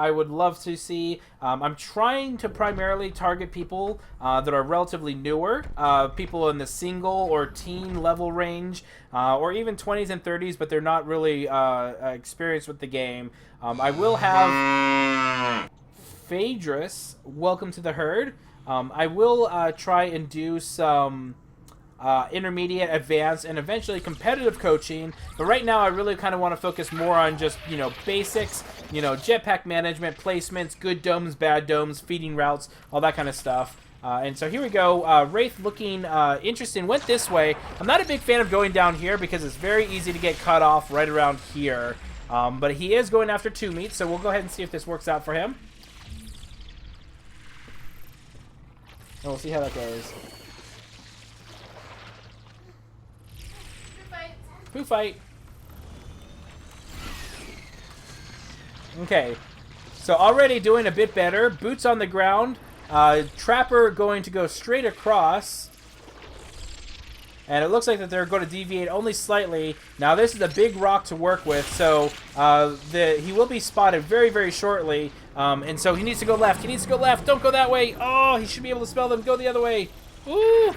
I would love to see. I'm trying to primarily target people that are relatively newer, people in the single or teen level range, or even 20s and 30s, but they're not really experienced with the game. I will have Phaedrus, welcome to the herd. I will try and do some intermediate, advanced, and eventually competitive coaching. But right now, I really kind of want to focus more on just, basics, jetpack management, placements, good domes, bad domes, feeding routes, all that kind of stuff. And so here we go. Wraith looking interesting. Went this way. I'm not a big fan of going down here because it's very easy to get cut off right around here. But he is going after 2 meats, so we'll go ahead and see if this works out for him. And we'll see how that goes. Poo fight. Okay. So already doing a bit better. Boots on the ground. Trapper going to go straight across. And it looks like that they're going to deviate only slightly. Now this is a big rock to work with, so he will be spotted very, very shortly. And so he needs to go left. He needs to go left. Don't go that way. Oh, he should be able to spell them. Go the other way. Ooh.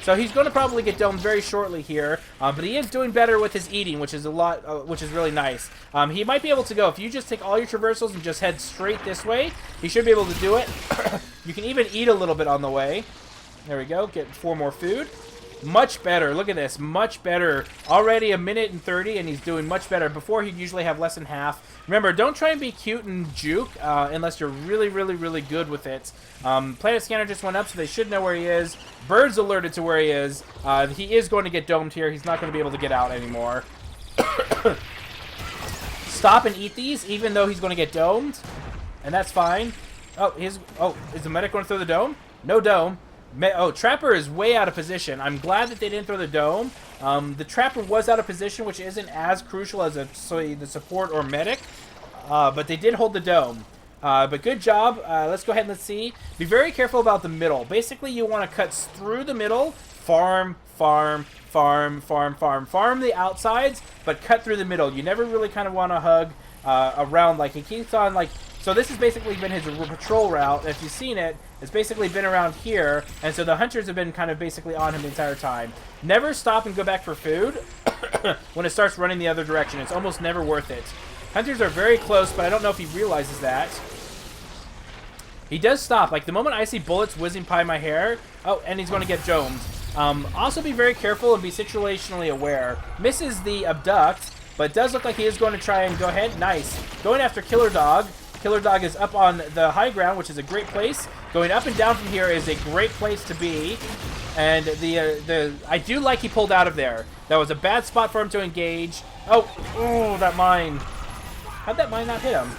So he's going to probably get domed very shortly here, but he is doing better with his eating, which is which is really nice. He might be able to go, if you just take all your traversals and just head straight this way, he should be able to do it. You can even eat a little bit on the way. There we go, get 4 more food. Much better, look at this, much better. Already 1:30, and he's doing much better. Before, he'd usually have less than half. Remember, don't try and be cute and juke unless you're really, really, really good with it. Planet scanner just went up, so they should know where he is. Bird's alerted to where he is. He is going to get domed here. He's not going to be able to get out anymore. Stop and eat these, even though he's going to get domed. And that's fine. Oh, is the medic going to throw the dome? No dome. Trapper is way out of position. I'm glad that they didn't throw the dome. The Trapper was out of position, which isn't as crucial as the support or medic. But they did hold the dome. But good job. Let's go ahead and let's see. Be very careful about the middle. Basically, you want to cut through the middle, farm the outsides, but cut through the middle. You never really kind of want to hug around. Like, he keeps on, like... So this has basically been his patrol route. If you've seen it, it's basically been around here. And so the hunters have been kind of basically on him the entire time. Never stop and go back for food when it starts running the other direction. It's almost never worth it. Hunters are very close, but I don't know if he realizes that. He does stop. Like, the moment I see bullets whizzing by my hair... Oh, and he's going to get domed. Also be very careful and be situationally aware. Misses the abduct, but does look like he is going to try and go ahead. Nice. Going after Killer Dog. Killer Dog is up on the high ground, which is a great place. Going up and down from here is a great place to be. And I do like he pulled out of there. That was a bad spot for him to engage. Oh, that mine. How'd that mine not hit him?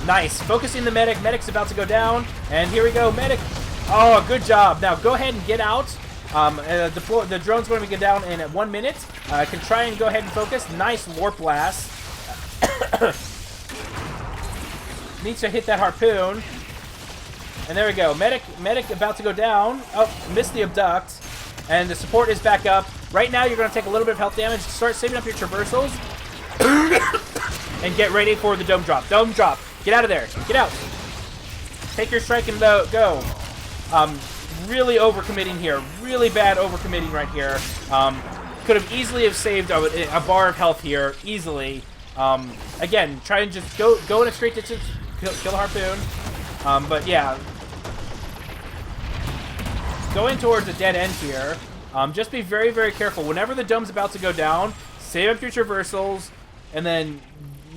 Nice. Focusing the medic. Medic's about to go down. And here we go. Medic. Oh, good job. Now go ahead and get out. The drone's going to be down in 1 minute. Can try and go ahead and focus. Nice warp blast. Needs to hit that harpoon. And there we go. Medic about to go down. Oh, missed the abduct. And the support is back up. Right now, you're going to take a little bit of health damage. Start saving up your traversals. And get ready for the dome drop. Dome drop. Get out of there. Get out. Take your strike and go. Really overcommitting here. Really bad overcommitting right here. Could have easily have saved a bar of health here. Easily. Again, try and just go in a straight distance, kill a harpoon. But yeah, going towards a dead end here. Just be very, very careful. Whenever the dome's about to go down, save up your traversals, and then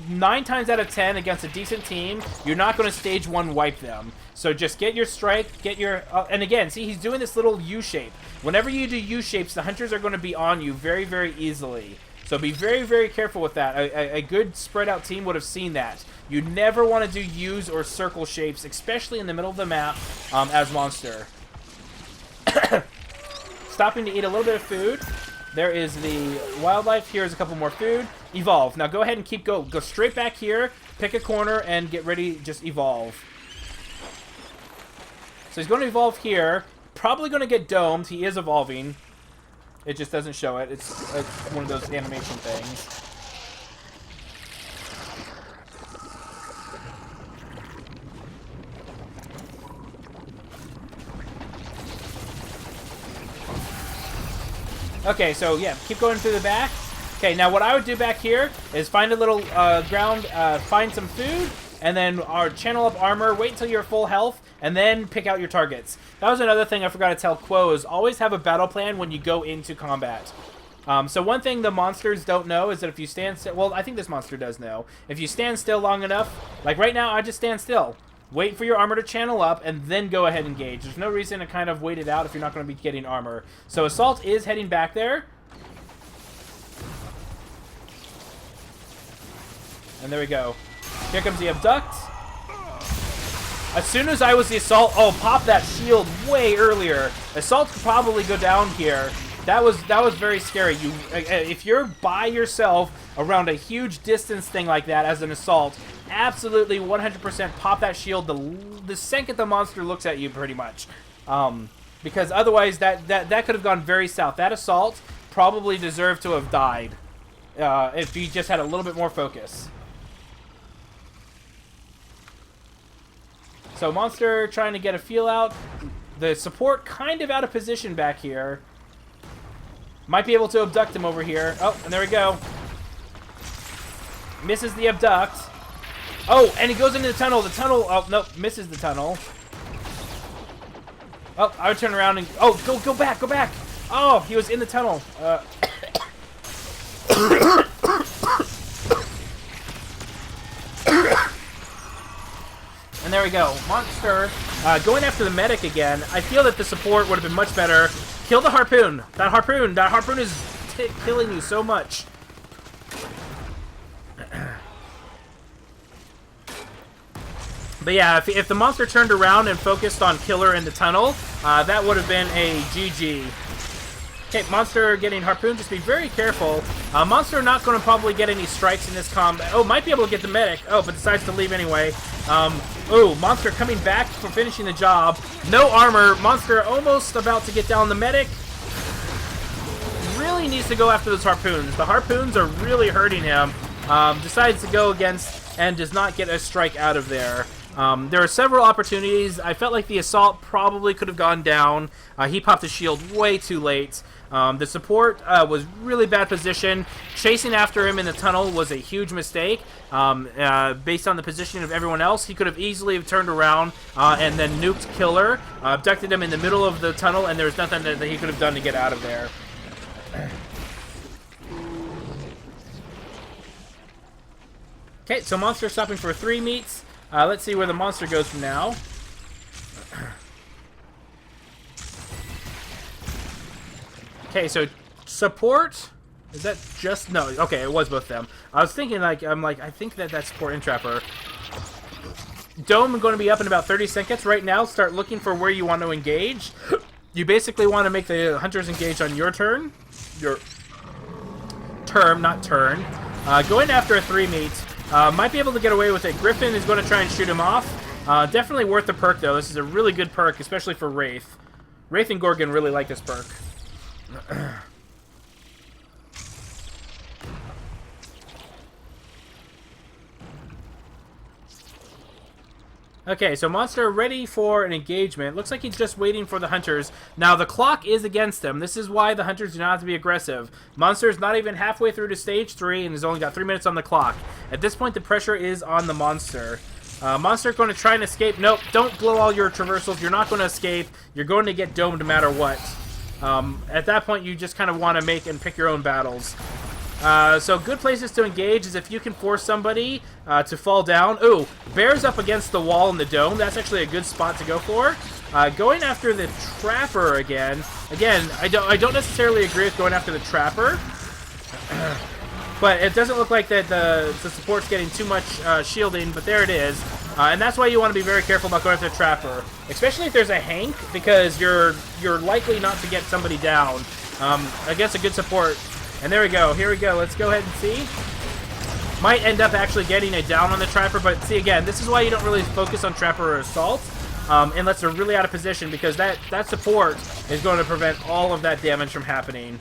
9 times out of 10 against a decent team, you're not going to stage 1 wipe them. So just get your strike, get your... and again, see, he's doing this little U-shape. Whenever you do U-shapes, the hunters are going to be on you very, very easily. So be very, very careful with that. A good spread out team would have seen that. You never want to do U's or circle shapes, especially in the middle of the map as Monster. Stopping to eat a little bit of food. There is the wildlife. Here's a couple more food. Evolve. Now go ahead and go straight back here, pick a corner, and get ready. Just evolve. So he's going to evolve here. Probably going to get domed. He is evolving. It just doesn't show it. It's one of those animation things. Okay, so yeah, keep going through the back. Okay, now what I would do back here is find a little ground, find some food, and then channel up armor, wait until you're full health, and then pick out your targets. That was another thing I forgot to tell Quo, is always have a battle plan when you go into combat. So one thing the monsters don't know is that if you stand still, well, I think this monster does know. If you stand still long enough, like right now, I just stand still. Wait for your armor to channel up, and then go ahead and engage. There's no reason to kind of wait it out if you're not going to be getting armor. So Assault is heading back there. And there we go. Here comes the Abduct. As soon as I was the Assault, oh, pop that shield way earlier. Assault could probably go down here. That was very scary. If you're by yourself around a huge distance thing like that as an Assault, absolutely 100% pop that shield the second the monster looks at you, pretty much. Because otherwise that could have gone very south. That Assault probably deserved to have died if he just had a little bit more focus. So monster trying to get a feel out. The support kind of out of position back here. Might be able to abduct him over here. Oh, and there we go. Misses the abduct. Oh, and he goes into the tunnel. The tunnel, oh, no, misses the tunnel. Oh, I would turn around and, oh, go back, go back. Oh, he was in the tunnel. And there we go. Monster going after the medic again. I feel that the support would have been much better. Kill the harpoon. That harpoon is killing you so much. But yeah, if the monster turned around and focused on killer in the tunnel, that would have been a GG. Okay, monster getting harpoon. Just be very careful. Monster not going to probably get any strikes in this combat. Oh, might be able to get the medic. Oh, but decides to leave anyway. Oh, monster coming back for finishing the job. No armor. Monster almost about to get down the medic. Really needs to go after those harpoons. The harpoons are really hurting him. Decides to go against and does not get a strike out of there. There are several opportunities. I felt like the Assault probably could have gone down. He popped the shield way too late. The support was really bad position. Chasing after him in the tunnel was a huge mistake. Based on the positioning of everyone else, he could have easily turned around and then nuked killer, abducted him in the middle of the tunnel, and there was nothing that he could have done to get out of there. Okay, so monster stopping for 3 meets. Let's see where the monster goes from now. Okay, so support, is that just, no, okay, it was both of them. I was thinking, I think that's support and trapper. Dome going to be up in about 30 seconds. Right now, start looking for where you want to engage. You basically want to make the hunters engage on your turn. Your term, not turn. Going after a 3 meet. Might be able to get away with it. Griffin is going to try and shoot him off. Definitely worth the perk, though. This is a really good perk, especially for Wraith. Wraith and Gorgon really like this perk. Okay, so monster ready for an engagement. Looks like he's just waiting for the hunters. Now, the clock is against him. This is why the hunters do not have to be aggressive. Monster's not even halfway through to stage 3 and has only got 3 minutes on the clock. At this point, the pressure is on the monster. Monster's going to try and escape. Nope, don't blow all your traversals. You're not going to escape. You're going to get domed no matter what. At that point, you just kind of want to make and pick your own battles. So good places to engage is if you can force somebody to fall down. Ooh, bear's up against the wall in the dome. That's actually a good spot to go for. Going after the trapper again. Again, I don't necessarily agree with going after the trapper. But it doesn't look like that the support's getting too much shielding, but there it is. And that's why you want to be very careful about going after the trapper. Especially if there's a Hank, because you're likely not to get somebody down against a good support. And there we go. Here we go. Let's go ahead and see. Might end up actually getting a down on the trapper, but see, again, this is why you don't really focus on trapper or assault unless they're really out of position, because that support is going to prevent all of that damage from happening.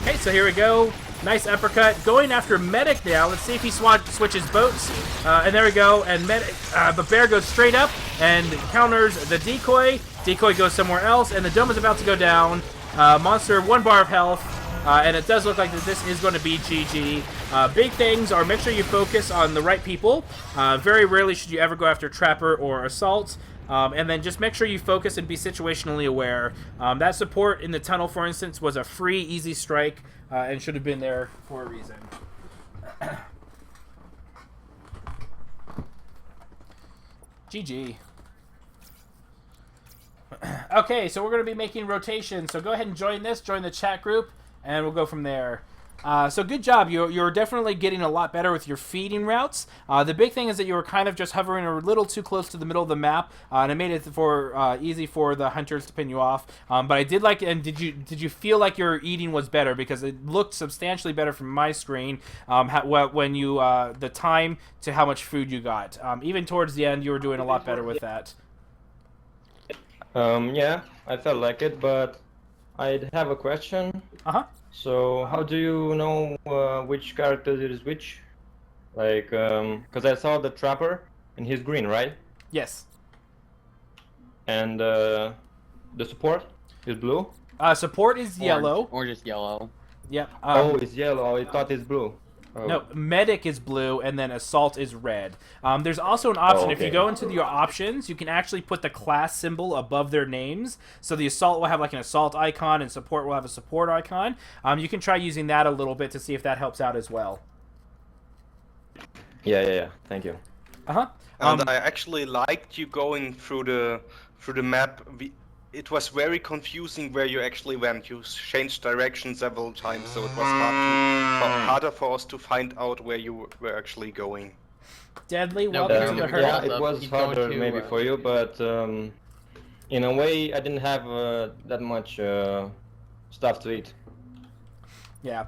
Okay, so here we go. Nice uppercut. Going after medic now. Let's see if he switches boats. And there we go. And medic, the bear goes straight up and counters the decoy. Decoy goes somewhere else, and the dome is about to go down. Monster, 1 bar of health. And it does look like that this is going to be GG. Big things are make sure you focus on the right people. Very rarely should you ever go after Trapper or Assault. And then just make sure you focus and be situationally aware. That support in the tunnel, for instance, was a free, easy strike and should have been there for a reason. GG. Okay, so we're going to be making rotations. So go ahead and join the chat group, and we'll go from there. So good job. You're definitely getting a lot better with your feeding routes. The big thing is that you were kind of just hovering a little too close to the middle of the map, and it made it easy for the hunters to pin you off. But I did like, and did you feel like your eating was better, because it looked substantially better from my screen when you the time to how much food you got. Even towards the end, you were doing a lot better with that. Yeah, I felt like it, but I'd have a question. So how do you know which character is which? Like, because I saw the Trapper and he's green, right? Yes. And the support is blue? Support is yellow. Or just yellow. Yep. Oh, it's yellow. I thought it's blue. Oh. No, medic is blue, and then assault is red. There's also an option. Oh, okay. If you go into your options, you can actually put the class symbol above their names. So the assault will have like an assault icon, and support will have a support icon. You can try using that a little bit to see if that helps out as well. Yeah. Thank you. And I actually liked you going through the map. It was very confusing where you actually went. You changed direction several times, so it was harder for us to find out where you were actually going. Deadly, welcome to the herd. Yeah, it was harder maybe for you, but in a way, I didn't have that much stuff to eat. Yeah.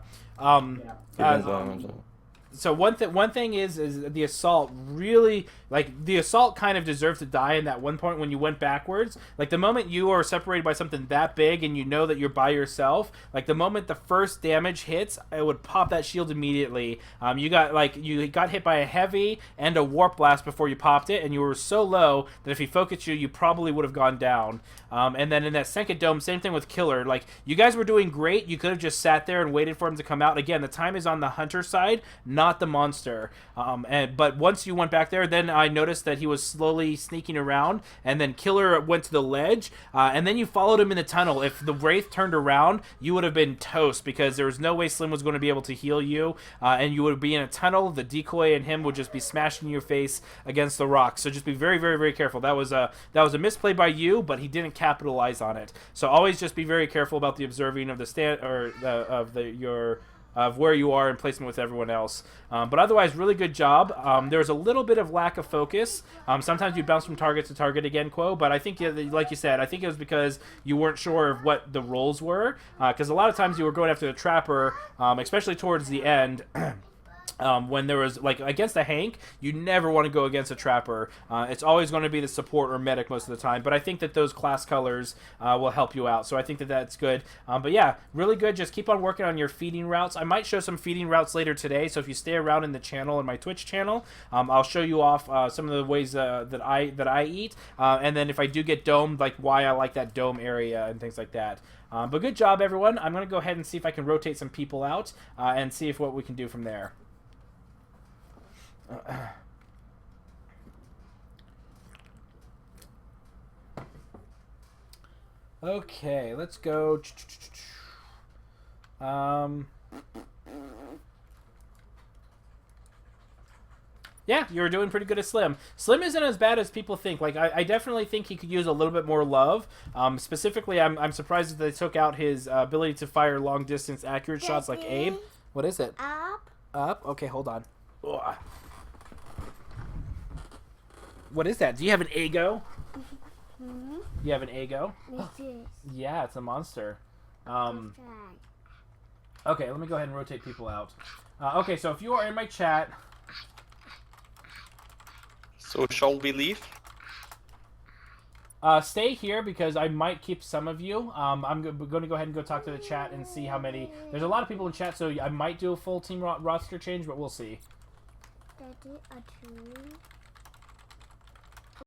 So one thing is the assault really, like, the assault kind of deserved to die in that one point when you went backwards. Like, the moment you are separated by something that big and you know that you're by yourself, like, the moment the first damage hits, it would pop that shield immediately. You got hit by a heavy and a warp blast before you popped it, and you were so low that if he focused you, you probably would have gone down. And then in that second dome, same thing with Killer. Like, you guys were doing great. You could have just sat there and waited for him to come out. Again, the time is on the hunter side, not the monster. But once you went back there, then I noticed that he was slowly sneaking around, and then Killer went to the ledge, and then you followed him in the tunnel. If the Wraith turned around, you would have been toast, because there was no way Slim was going to be able to heal you, and you would be in a tunnel. The decoy and him would just be smashing your face against the rocks. So just be very, very, very careful. That was a misplay by you, but he didn't capitalize on it. So always just be very careful about the observing of the stand or of where you are in placement with everyone else. But otherwise, really good job. There was a little bit of lack of focus. Sometimes you bounce from target to target again, Quo, but I think, like you said, I think it was because you weren't sure of what the roles were, because a lot of times you were going after the Trapper, especially towards the end. When there was, like, against a Hank, you never want to go against a Trapper. It's always going to be the support or medic most of the time, but I think that those class colors will help you out, so I think that that's good. But yeah, really good. Just keep on working on your feeding routes. I might show some feeding routes later today, so if you stay around in the channel, in my Twitch channel, I'll show you off some of the ways that I eat, and then if I do get domed, like why I like that dome area and things like that. But good job, everyone. I'm going to go ahead and see if I can rotate some people out and see what we can do from there. Okay, let's go. Yeah, you're doing pretty good at Slim. Slim isn't as bad as people think. Like, I definitely think he could use a little bit more love. Specifically, I'm surprised that they took out his ability to fire long-distance accurate shots like Abe. What is it? Up? Okay, hold on. Ugh. What is that? Do you have an Ago? Mm-hmm. You have an Ago? Yes. Yeah, it's a monster. Okay, let me go ahead and rotate people out. Okay, so if you are in my chat... So shall we leave? Stay here because I might keep some of you. I'm going to go ahead and go talk to the chat and see how many... There's a lot of people in chat, so I might do a full team roster change, but we'll see. Daddy, a two.